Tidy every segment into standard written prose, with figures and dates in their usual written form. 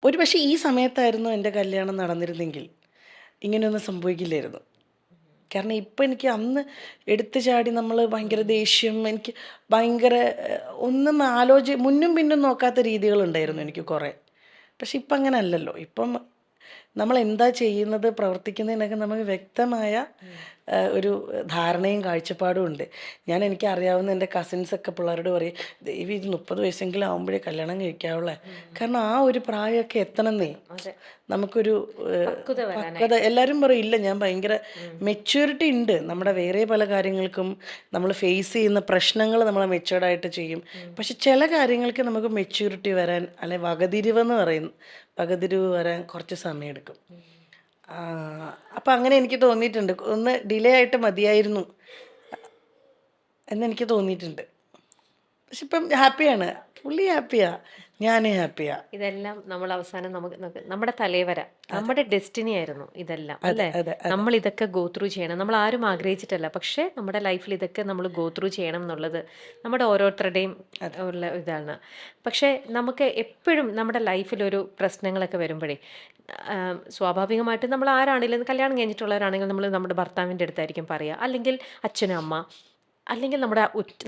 ഒരു പക്ഷേ ഈ സമയത്തായിരുന്നു എൻ്റെ കല്യാണം നടന്നിരുന്നെങ്കിൽ ഇങ്ങനെയൊന്നും സംഭവിക്കില്ലായിരുന്നു. കാരണം ഇപ്പം എനിക്ക് അന്ന് എടുത്തു ചാടി നമ്മൾ ഭയങ്കര ദേഷ്യം, എനിക്ക് ഭയങ്കര ഒന്നും മുന്നും പിന്നും നോക്കാത്ത രീതികളുണ്ടായിരുന്നു എനിക്ക് കുറേ. പക്ഷെ ഇപ്പം അങ്ങനെ അല്ലല്ലോ. ഇപ്പം നമ്മൾ എന്താ ചെയ്യുന്നത്, പ്രവർത്തിക്കുന്നതിനൊക്കെ നമുക്ക് വ്യക്തമായ ഒരു ധാരണയും കാഴ്ചപ്പാടും ഉണ്ട്. എനിക്കറിയാവുന്ന എൻ്റെ കസിൻസൊക്കെ പിള്ളേരോട് പറയും, ദൈവം ഇത് 30 വയസ്സെങ്കിലും ആകുമ്പോഴേ കല്യാണം കഴിക്കാവുള്ളേ. കാരണം ആ ഒരു പ്രായമൊക്കെ എത്തണമെന്നേ. അതെ. നമുക്കൊരു പക്വത പക്വത. വരാനായിട്ട്. എല്ലാവരും പറയും ഇല്ല ഞാൻ ഭയങ്കര മെച്യൂരിറ്റി ഉണ്ട്, നമ്മുടെ വേറെ പല കാര്യങ്ങൾക്കും നമ്മൾ ഫേസ് ചെയ്യുന്ന പ്രശ്നങ്ങൾ നമ്മൾ മെച്യൂർഡായിട്ട് ചെയ്യും. പക്ഷെ ചില കാര്യങ്ങൾക്ക് നമുക്ക് മെച്യൂരിറ്റി വരാൻ, അല്ലെ വകതിരിവെന്ന് പറയും, വകതിരിവ് വരാൻ കുറച്ച് സമയമെടുക്കും. അപ്പം അങ്ങനെ എനിക്ക് തോന്നിയിട്ടുണ്ട്, ഒന്ന് ഡിലേ ആയിട്ട് മതിയായിരുന്നു എന്നെനിക്ക് തോന്നിയിട്ടുണ്ട്. പക്ഷെ ഇപ്പം ഹാപ്പിയാണ്, പുള്ളി ഹാപ്പിയാ, ഞാനും ഹാപ്പിയാ. ഇതെല്ലാം നമ്മൾ അവസാനം നമ്മുടെ തലവര, നമ്മുടെ ഡെസ്റ്റിനി ആയിരുന്നു ഇതെല്ലാം, അതെ അല്ലേ? അതെ അതെ നമ്മൾ ഇതൊക്കെ ഗോ ത്രൂ ചെയ്യണം, നമ്മൾ ആരും ആഗ്രഹിച്ചിട്ടല്ല, പക്ഷേ നമ്മുടെ ലൈഫിൽ ഇതൊക്കെ നമ്മൾ ഗോ ത്രൂ ചെയ്യണം എന്നുള്ളത് നമ്മുടെ ഓരോരുത്തരുടെയും ഉള്ള ഇതാണ്. പക്ഷേ നമുക്ക് എപ്പോഴും നമ്മുടെ ലൈഫിലൊരു പ്രശ്നങ്ങളൊക്കെ വരുമ്പോഴേ സ്വാഭാവികമായിട്ടും നമ്മൾ ആരാണെങ്കിലും, കല്യാണം കഴിഞ്ഞിട്ടുള്ളവരാണെങ്കിൽ നമ്മൾ നമ്മുടെ ഭർത്താവിൻ്റെ അടുത്തായിരിക്കും പറയുക, അല്ലെങ്കിൽ അച്ഛനും അമ്മ, അല്ലെങ്കിൽ നമ്മുടെ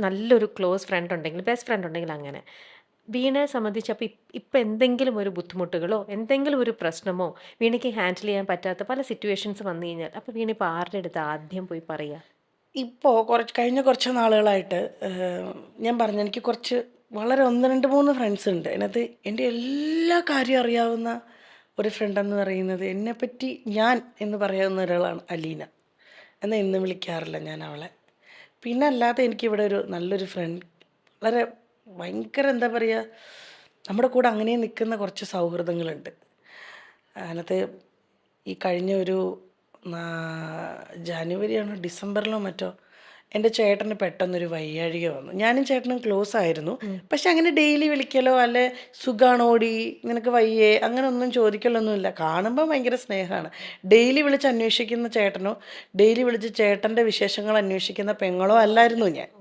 നല്ലൊരു ക്ലോസ് ഫ്രണ്ട് ഉണ്ടെങ്കിൽ, ബെസ്റ്റ് ഫ്രണ്ട് ഉണ്ടെങ്കിൽ അങ്ങനെ. വീണയെ സംബന്ധിച്ച് അപ്പോൾ ഇപ്പം എന്തെങ്കിലും ഒരു ബുദ്ധിമുട്ടുകളോ എന്തെങ്കിലും ഒരു പ്രശ്നമോ വീണയ്ക്ക് ഹാൻഡിൽ ചെയ്യാൻ പറ്റാത്ത പല സിറ്റുവേഷൻസ് വന്നു കഴിഞ്ഞാൽ അപ്പോൾ വീണ ഇപ്പോൾ ആരുടെ അടുത്ത് ആദ്യം പോയി പറയുക? ഇപ്പോൾ കഴിഞ്ഞ കുറച്ച് നാളുകളായിട്ട് ഞാൻ പറഞ്ഞു, എനിക്ക് കുറച്ച് വളരെ 1, 2, 3 ഫ്രണ്ട്സ് ഉണ്ട്. അതിനകത്ത് എൻ്റെ എല്ലാ കാര്യം അറിയാവുന്ന ഒരു ഫ്രണ്ടെന്ന് പറയുന്നത്, എന്നെപ്പറ്റി ഞാൻ എന്ന് പറയാവുന്ന ഒരാളാണ് അലീന. എന്നാൽ ഇന്നും വിളിക്കാറില്ല ഞാൻ അവളെ. പിന്നെ അല്ലാതെ എനിക്കിവിടെ ഒരു നല്ലൊരു ഫ്രണ്ട്, വളരെ ഭയങ്കര എന്താ പറയുക, നമ്മുടെ കൂടെ അങ്ങനെ നിൽക്കുന്ന കുറച്ച് സൗഹൃദങ്ങളുണ്ട്. അതിനകത്ത് ഈ കഴിഞ്ഞ ഒരു ജനുവരിയാണോ ഡിസംബറിലോ മറ്റോ എൻ്റെ ചേട്ടന് പെട്ടെന്നൊരു വയ്യാഴിക വന്നു. ഞാനും ചേട്ടനും ക്ലോസ് ആയിരുന്നു. പക്ഷെ അങ്ങനെ ഡെയിലി വിളിക്കലോ അല്ലെ സുഖാണോടി നിനക്ക് വയ്യേ അങ്ങനെ ഒന്നും ചോദിക്കലൊന്നുമില്ല. കാണുമ്പോൾ ഭയങ്കര സ്നേഹമാണ്. ഡെയിലി വിളിച്ച് അന്വേഷിക്കുന്ന ചേട്ടനോ ഡെയിലി വിളിച്ച് ചേട്ടൻ്റെ വിശേഷങ്ങൾ അന്വേഷിക്കുന്ന പെങ്ങളോ അല്ലായിരുന്നു ഞാൻ.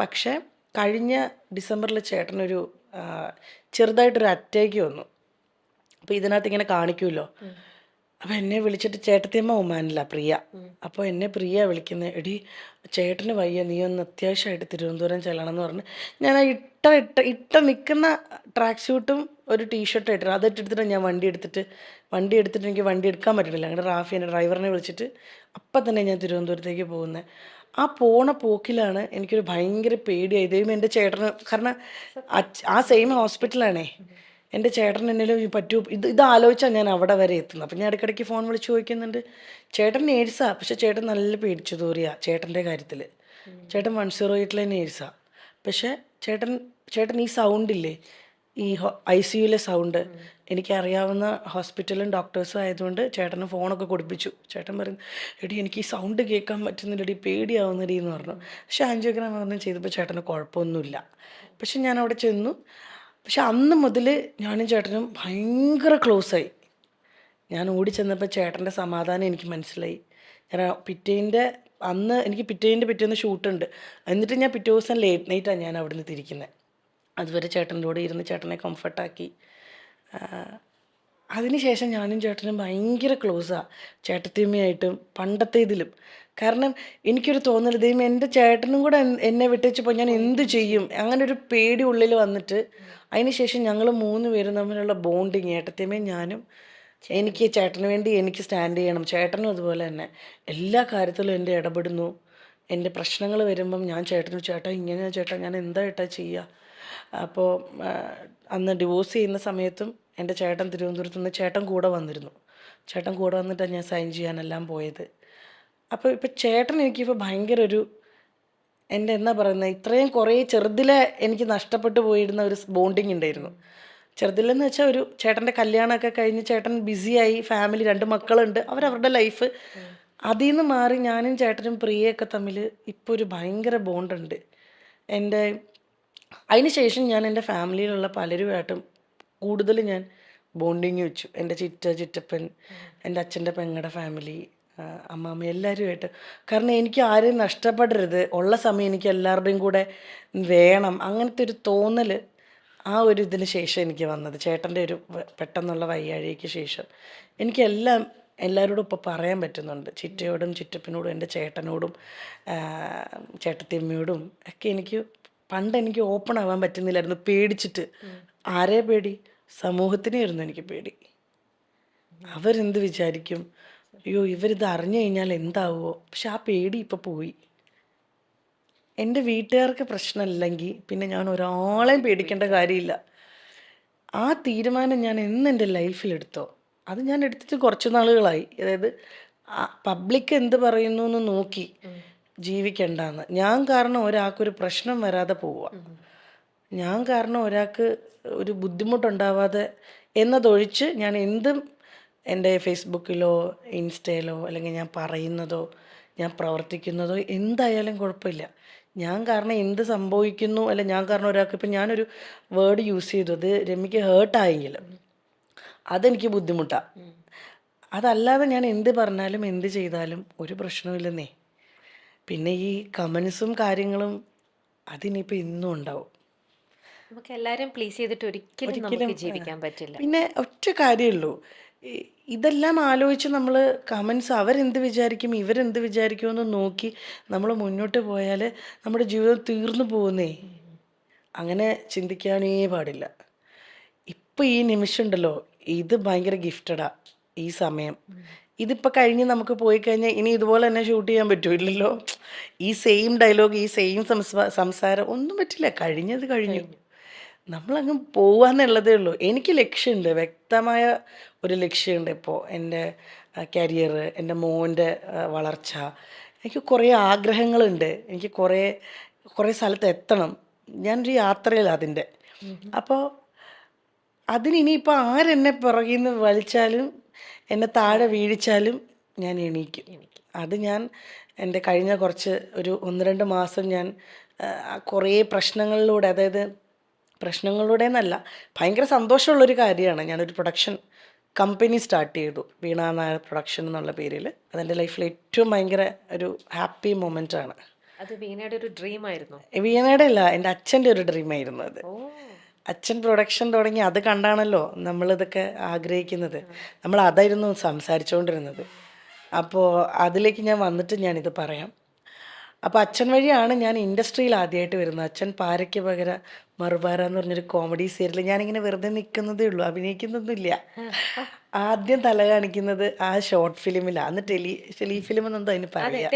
പക്ഷേ കഴിഞ്ഞ ഡിസംബറിൽ ചേട്ടനൊരു ചെറുതായിട്ടൊരു അറ്റാക്ക് വന്നു. അപ്പോൾ ഇതിനകത്ത് ഇങ്ങനെ കാണിക്കുമല്ലോ. അപ്പോൾ എന്നെ വിളിച്ചിട്ട്, ചേട്ടത്തിയമ്മ ഒമാനില്ല പ്രിയ, അപ്പോൾ എന്നെ പ്രിയ വിളിക്കുന്നത്, എടി ചേട്ടന് വയ്യ, നീ ഒന്ന് അത്യാവശ്യമായിട്ട് തിരുവനന്തപുരം ചെല്ലണം എന്ന് പറഞ്ഞ് ഞാൻ ആ ഇട്ട നിൽക്കുന്ന ട്രാക്ക് സ്യൂട്ടും ഒരു ടീഷർട്ടും ഇട്ടിരുന്നു. അതിട്ടെടുത്തിട്ട് ഞാൻ വണ്ടി എടുത്തിട്ട് എനിക്ക് വണ്ടി എടുക്കാൻ പറ്റണില്ല. അങ്ങനെ റാഫി എൻ്റെ ഡ്രൈവറിനെ വിളിച്ചിട്ട് അപ്പം തന്നെ ഞാൻ തിരുവനന്തപുരത്തേക്ക് പോകുന്നത്. ആ പോണ പോക്കിലാണ് എനിക്കൊരു ഭയങ്കര പേടിയായി. ദൈവം എൻ്റെ ചേട്ടന്, കാരണം ആ സെയിം ഹോസ്പിറ്റലാണേ. എൻ്റെ ചേട്ടൻ എന്നേലും പറ്റൂ, ഇത് ആലോചിച്ചാൽ ഞാൻ അവിടെ വരെ എത്തുന്നത്. അപ്പം ഞാൻ ഇടയ്ക്കിടയ്ക്ക് ഫോൺ വിളിച്ച് ചോദിക്കുന്നുണ്ട്. ചേട്ടൻ നേഴ്സാണ്, പക്ഷേ ചേട്ടൻ നല്ല പേടിച്ചു തൂറിയാണ് ചേട്ടൻ്റെ കാര്യത്തിൽ. ചേട്ടൻ 108 നേഴ്സാണ്. പക്ഷേ ചേട്ടൻ ഈ സൗണ്ടില്ലേ, ഈ ICUയിലെ സൗണ്ട് എനിക്കറിയാവുന്ന ഹോസ്പിറ്റലും ഡോക്ടേഴ്സും ആയതുകൊണ്ട് ചേട്ടന് ഫോണൊക്കെ കൊടുപ്പിച്ചു. ചേട്ടൻ പറഞ്ഞു, എടി എനിക്ക് ഈ സൗണ്ട് കേൾക്കാൻ പറ്റുന്നില്ലടി, പേടിയാവുന്നടി എന്ന് പറഞ്ഞു. പക്ഷേ ആൻജിയോഗ്രാം ഒന്നും ചെയ്തപ്പോൾ ചേട്ടന് കുഴപ്പമൊന്നുമില്ല. പക്ഷെ ഞാൻ അവിടെ ചെന്നു. പക്ഷെ അന്ന് മുതൽ ഞാനും ചേട്ടനും ഭയങ്കര ക്ലോസായി. ഞാൻ ഓടി ചെന്നപ്പോൾ ചേട്ടൻ്റെ സമാധാനം എനിക്ക് മനസ്സിലായി. ഞാൻ എനിക്ക് പിറ്റേന്ന് ഷൂട്ടുണ്ട്. എന്നിട്ട് ഞാൻ പിറ്റേ ദിവസം ലേറ്റ് നൈറ്റാണ് ഞാൻ അവിടെ നിന്ന് തിരിക്കുന്നത്. അതുവരെ ചേട്ടൻ്റെ കൂടെ ഇരുന്ന് ചേട്ടനെ കംഫർട്ടാക്കി. അതിനുശേഷം ഞാനും ചേട്ടനും ഭയങ്കര ക്ലോസാണ്, ചേട്ടത്തിയമ്മയായിട്ടും പണ്ടത്തേതിലും. കാരണം എനിക്കൊരു തോന്നൽ, ദൈവം എൻ്റെ ചേട്ടനും കൂടെ എന്നെ വിട്ടേച്ച് പോയി ഞാൻ എന്ത് ചെയ്യും, അങ്ങനെ ഒരു പേടി ഉള്ളിൽ വന്നിട്ട് അതിനുശേഷം ഞങ്ങൾ 3 പേരും തമ്മിലുള്ള ബോണ്ടിങ്, ഏട്ടത്തിയമ്മയും ഞാനും, എനിക്ക് ചേട്ടന് വേണ്ടി എനിക്ക് സ്റ്റാൻഡ് ചെയ്യണം, ചേട്ടനും അതുപോലെ തന്നെ എല്ലാ കാര്യത്തിലും എൻ്റെ ഇടപെടുന്നു. എൻ്റെ പ്രശ്നങ്ങൾ വരുമ്പം ഞാൻ ചേട്ടാ ഇങ്ങനെയാണ് ചേട്ടാ, ഞാൻ എന്താ ഏട്ടാ ചെയ്യുക. അപ്പോൾ അന്ന് ഡിവോഴ്സ് ചെയ്യുന്ന സമയത്തും എൻ്റെ ചേട്ടൻ തിരുവനന്തപുരത്ത് നിന്ന് ചേട്ടൻ കൂടെ വന്നിരുന്നു. ചേട്ടൻ കൂടെ വന്നിട്ടാണ് ഞാൻ സൈൻ ചെയ്യാനെല്ലാം പോയത്. അപ്പോൾ ഇപ്പോൾ ചേട്ടൻ എനിക്കിപ്പോൾ ഭയങ്കര ഒരു, എൻ്റെ എന്താ പറയുന്നത്, ഇത്രയും കുറേ ചെറുതിലെ എനിക്ക് നഷ്ടപ്പെട്ടു പോയിരുന്ന ഒരു ബോണ്ടിങ് ഉണ്ടായിരുന്നു. ചെറുതിലെന്ന് വെച്ചാൽ ഒരു ചേട്ടൻ്റെ കല്യാണമൊക്കെ കഴിഞ്ഞ് ചേട്ടൻ ബിസിയായി, ഫാമിലി 2 മക്കളുണ്ട്, അവരവരുടെ ലൈഫ്. അതിൽ നിന്ന് മാറി ഞാനും ചേട്ടനും പ്രിയയൊക്കെ തമ്മിൽ ഇപ്പോൾ ഒരു ഭയങ്കര ബോണ്ടുണ്ട്. എൻ്റെ അതിന് ശേഷം ഞാൻ എൻ്റെ ഫാമിലിയിലുള്ള പലരുമായിട്ടും കൂടുതൽ ഞാൻ ബോണ്ടിങ് വെച്ചു. എൻ്റെ ചിറ്റപ്പൻ, എൻ്റെ അച്ഛൻ്റെ പെങ്ങളുടെ ഫാമിലി, അമ്മാമ്മ, എല്ലാവരുമായിട്ട്. കാരണം എനിക്ക് ആരെയും നഷ്ടപ്പെടരുത്, ഉള്ള സമയം എനിക്ക് എല്ലാവരുടെയും കൂടെ വേണം, അങ്ങനത്തെ ഒരു തോന്നൽ ആ ഒരു ഇതിന് ശേഷം എനിക്ക് വന്നത്, ചേട്ടൻ്റെ ഒരു പെട്ടെന്നുള്ള വയ്യാഴികയ്ക്ക് ശേഷം എനിക്കെല്ലാം എല്ലാവരോടും ഇപ്പോൾ പറയാൻ പറ്റുന്നുണ്ട്. ചിറ്റയോടും ചിറ്റപ്പനോടും എൻ്റെ ചേട്ടനോടും ചേട്ടത്തിയമ്മയോടും ഒക്കെ എനിക്ക് പണ്ട് എനിക്ക് ഓപ്പൺ ആവാൻ പറ്റുന്നില്ലായിരുന്നു, പേടിച്ചിട്ട്. ആരെ പേടി? സമൂഹത്തിനെയായിരുന്നു എനിക്ക് പേടി. അവരെന്ത് വിചാരിക്കും, അയ്യോ ഇവരിത് അറിഞ്ഞു കഴിഞ്ഞാൽ എന്താവുമോ. പക്ഷെ ആ പേടി ഇപ്പോൾ പോയി. എൻ്റെ വീട്ടുകാർക്ക് പ്രശ്നമില്ലെങ്കിൽ പിന്നെ ഞാൻ ഒരാളെയും പേടിക്കേണ്ട കാര്യമില്ല. ആ തീരുമാനം ഞാൻ എന്ന് എൻ്റെ ലൈഫിലെടുത്തോ അത് ഞാൻ എടുത്തിട്ട് കുറച്ച് നാളുകളായി. അതായത് പബ്ലിക് എന്ത് പറയുന്നു എന്ന് നോക്കി ജീവിക്കണ്ടെന്ന്. ഞാൻ കാരണം ഒരാൾക്കൊരു പ്രശ്നം വരാതെ പോവുക, ഞാൻ കാരണം ഒരാൾക്ക് ഒരു ബുദ്ധിമുട്ടുണ്ടാവാതെ എന്നതൊഴിച്ച് ഞാൻ എന്തും എൻ്റെ ഫേസ്ബുക്കിലോ ഇൻസ്റ്റയിലോ അല്ലെങ്കിൽ ഞാൻ പറയുന്നതോ ഞാൻ പ്രവർത്തിക്കുന്നതോ എന്തായാലും കുഴപ്പമില്ല. ഞാൻ കാരണം എന്ത് സംഭവിക്കുന്നു, അല്ല ഞാൻ കാരണം ഒരാൾക്ക്, ഇപ്പം ഞാനൊരു വേർഡ് യൂസ് ചെയ്തു, അത് രമ്യക്ക് ഹേർട്ടായെങ്കിൽ അതെനിക്ക് ബുദ്ധിമുട്ടാണ്. അതല്ലാതെ ഞാൻ എന്ത് പറഞ്ഞാലും എന്ത് ചെയ്താലും ഒരു പ്രശ്നമില്ലെന്നേ. പിന്നെ ഈ കമൻസും കാര്യങ്ങളും അതിനിപ്പോൾ ഇന്നും ഉണ്ടാവും. നമുക്ക് എല്ലാവരും പ്ലീസ് ചെയ്തിട്ട് ഒരിക്കലും നമുക്ക് ജീവിക്കാൻ പറ്റില്ല. പിന്നെ ഒറ്റ കാര്യമുള്ളൂ, ഇതെല്ലാം ആലോചിച്ച് നമ്മൾ കമൻസ് അവരെന്ത് വിചാരിക്കും ഇവരെന്ത് വിചാരിക്കുമെന്ന് നോക്കി നമ്മൾ മുന്നോട്ട് പോയാൽ നമ്മുടെ ജീവിതം തീർന്നു പോകുന്നേ. അങ്ങനെ ചിന്തിക്കാനേ പാടില്ല. ഇപ്പം ഈ നിമിഷം ഉണ്ടല്ലോ, ഇത് ഭയങ്കര ഗിഫ്റ്റഡാ ഈ സമയം. ഇതിപ്പോൾ കഴിഞ്ഞ് നമുക്ക് പോയി കഴിഞ്ഞാൽ ഇനി ഇതുപോലെ തന്നെ ഷൂട്ട് ചെയ്യാൻ പറ്റൂല്ലല്ലോ. ഈ സെയിം ഡയലോഗ് ഈ സെയിം സംസാരം ഒന്നും പറ്റില്ല. കഴിഞ്ഞത് കഴിഞ്ഞു, നമ്മളങ്ങ് പോവാന്നുള്ളതേ ഉള്ളൂ. എനിക്ക് ലക്ഷ്യമുണ്ട്, വ്യക്തമായ ഒരു ലക്ഷ്യമുണ്ട്. ഇപ്പോൾ എൻ്റെ കരിയർ, എൻ്റെ മോൻ്റെ വളർച്ച, എനിക്ക് കുറേ ആഗ്രഹങ്ങളുണ്ട്. എനിക്ക് കുറേ കുറേ സ്ഥലത്ത് എത്തണം. ഞാനൊരു യാത്രയിലാണ് അതിൻ്റെ. അപ്പോൾ അതിന് ഇനിയിപ്പോൾ ആരെന്നെ പുറകിൽ നിന്ന് വലിച്ചാലും എന്നെ താഴെ വീഴിച്ചാലും ഞാൻ എണീക്കും. അത് ഞാൻ എൻ്റെ കഴിഞ്ഞ കുറച്ച് ഒരു 1-2 മാസം ഞാൻ കുറേ പ്രശ്നങ്ങളിലൂടെ, അതായത് പ്രശ്നങ്ങളിലൂടെ എന്നല്ല, ഭയങ്കര സന്തോഷമുള്ളൊരു കാര്യമാണ്. ഞാനൊരു പ്രൊഡക്ഷൻ കമ്പനി സ്റ്റാർട്ട് ചെയ്തു, വീണ നായർ പ്രൊഡക്ഷൻ എന്നുള്ള പേരിൽ. അതെൻ്റെ ലൈഫിൽ ഏറ്റവും ഭയങ്കര ഒരു ഹാപ്പി മൊമെൻ്റ് ആണ്. അത് വീണയുടെ ഒരു ഡ്രീം ആയിരുന്നു? വീണയുടെ അല്ല, എൻ്റെ അച്ഛൻ്റെ ഒരു ഡ്രീമായിരുന്നു അത്. അച്ഛൻ പ്രൊഡക്ഷൻ തുടങ്ങി, അത് കണ്ടാണല്ലോ നമ്മളിതൊക്കെ ആഗ്രഹിക്കുന്നത്. നമ്മൾ അതായിരുന്നു സംസാരിച്ചുകൊണ്ടിരുന്നത്. അപ്പോൾ അതിലേക്ക് ഞാൻ വന്നിട്ട് ഞാനിത് പറയാം. അപ്പോൾ അച്ഛൻ വഴിയാണ് ഞാൻ ഇൻഡസ്ട്രിയിൽ ആദ്യമായിട്ട് വരുന്നത്. അച്ഛൻ പാരയ്ക്ക് പകരം മറുപാര എന്ന് പറഞ്ഞൊരു കോമഡി സീരിയൽ, ഞാനിങ്ങനെ വെറുതെ നിൽക്കുന്നതേ ഉള്ളൂ, അഭിനയിക്കുന്നൊന്നുമില്ല. ആദ്യം തല കാണിക്കുന്നത് ആ ഷോർട്ട് ഫിലിമിലാണ്. അന്ന് ടെലി ഫിലിം എന്നെന്തോ അതിന് പറയാം.